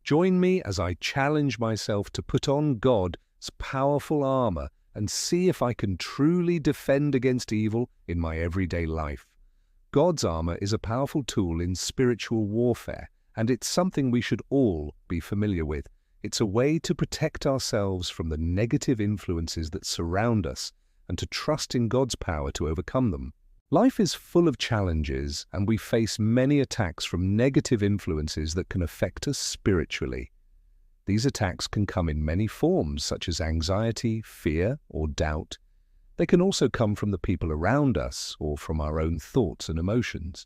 Join me as I challenge myself to put on God's powerful armor and see if I can truly defend against evil in my everyday life. God's armor is a powerful tool in spiritual warfare, and it's something we should all be familiar with. It's a way to protect ourselves from the negative influences that surround us and to trust in God's power to overcome them. Life is full of challenges, and we face many attacks from negative influences that can affect us spiritually. These attacks can come in many forms, such as anxiety, fear, or doubt. They can also come from the people around us or from our own thoughts and emotions.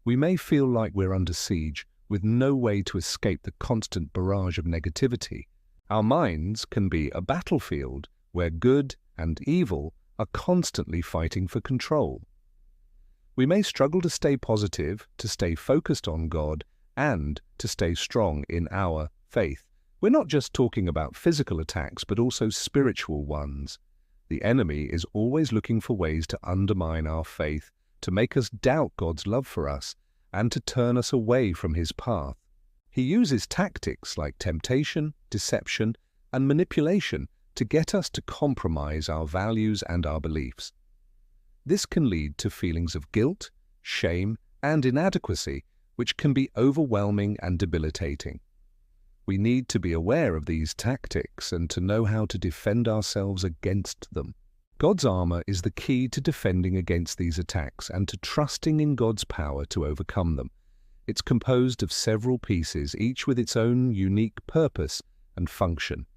We may feel like we're under siege, with no way to escape the constant barrage of negativity. Our minds can be a battlefield where good and evil are constantly fighting for control. We may struggle to stay positive, to stay focused on God, and to stay strong in our faith. We're not just talking about physical attacks, but also spiritual ones. The enemy is always looking for ways to undermine our faith, to make us doubt God's love for us, and to turn us away from His path. He uses tactics like temptation, deception, and manipulation to get us to compromise our values and our beliefs. This can lead to feelings of guilt, shame, and inadequacy, which can be overwhelming and debilitating. We need to be aware of these tactics and to know how to defend ourselves against them. God's armor is the key to defending against these attacks and to trusting in God's power to overcome them. It's composed of several pieces, each with its own unique purpose and function.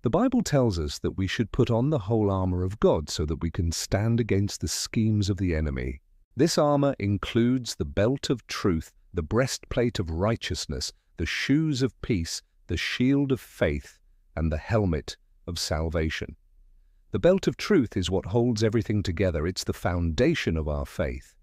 The Bible tells us that we should put on the whole armor of God so that we can stand against the schemes of the enemy. This armor includes the belt of truth, the breastplate of righteousness, the shoes of peace, the shield of faith, and the helmet of salvation. The belt of truth is what holds everything together. It's the foundation of our faith.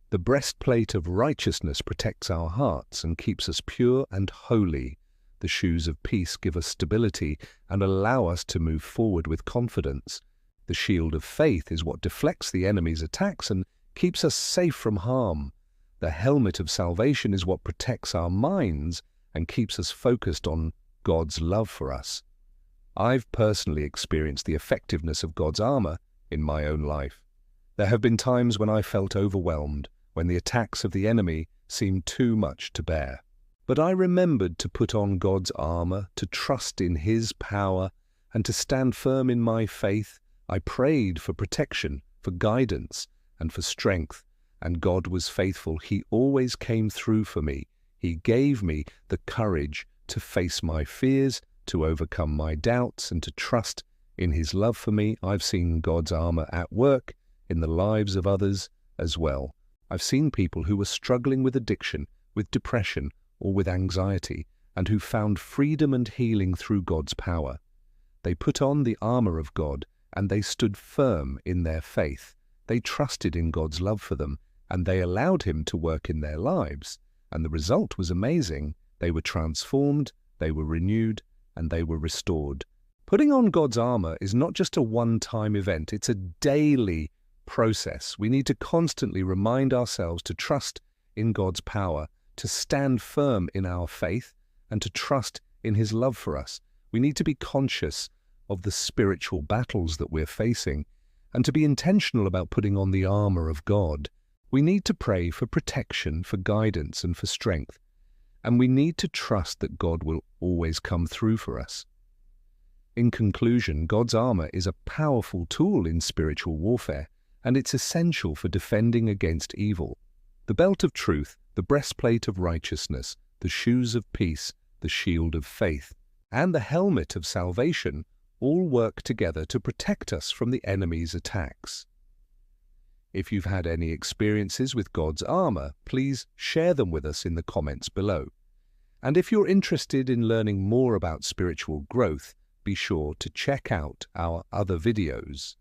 The breastplate of righteousness protects our hearts and keeps us pure and holy. The shoes of peace give us stability and allow us to move forward with confidence. The shield of faith is what deflects the enemy's attacks and keeps us safe from harm. The helmet of salvation is what protects our minds and keeps us focused on God's love for us. I've personally experienced the effectiveness of God's armor in my own life. There have been times when I felt overwhelmed, when the attacks of the enemy seemed too much to bear. But I remembered to put on God's armor, to trust in His power, and to stand firm in my faith. I prayed for protection, for guidance, and for strength, and God was faithful. He always came through for me. He gave me the courage to face my fears, to overcome my doubts, and to trust in His love for me. I've seen God's armor at work in the lives of others as well. I've seen people who were struggling with addiction, with depression, or with anxiety, and who found freedom and healing through God's power. They put on the armor of God, and they stood firm in their faith. They trusted in God's love for them, and they allowed Him to work in their lives. And the result was amazing. They were transformed, they were renewed, and they were restored. Putting on God's armor is not just a one-time event, it's a daily process. We need to constantly remind ourselves to trust in God's power, to stand firm in our faith, and to trust in His love for us. We need to be conscious of the spiritual battles that we're facing, and to be intentional about putting on the armor of God. We need to pray for protection, for guidance, and for strength. And we need to trust that God will always come through for us. In conclusion, God's armor is a powerful tool in spiritual warfare, and it's essential for defending against evil. The belt of truth, the breastplate of righteousness, the shoes of peace, the shield of faith, and the helmet of salvation all work together to protect us from the enemy's attacks. If you've had any experiences with God's armor, please share them with us in the comments below. And if you're interested in learning more about spiritual growth, be sure to check out our other videos.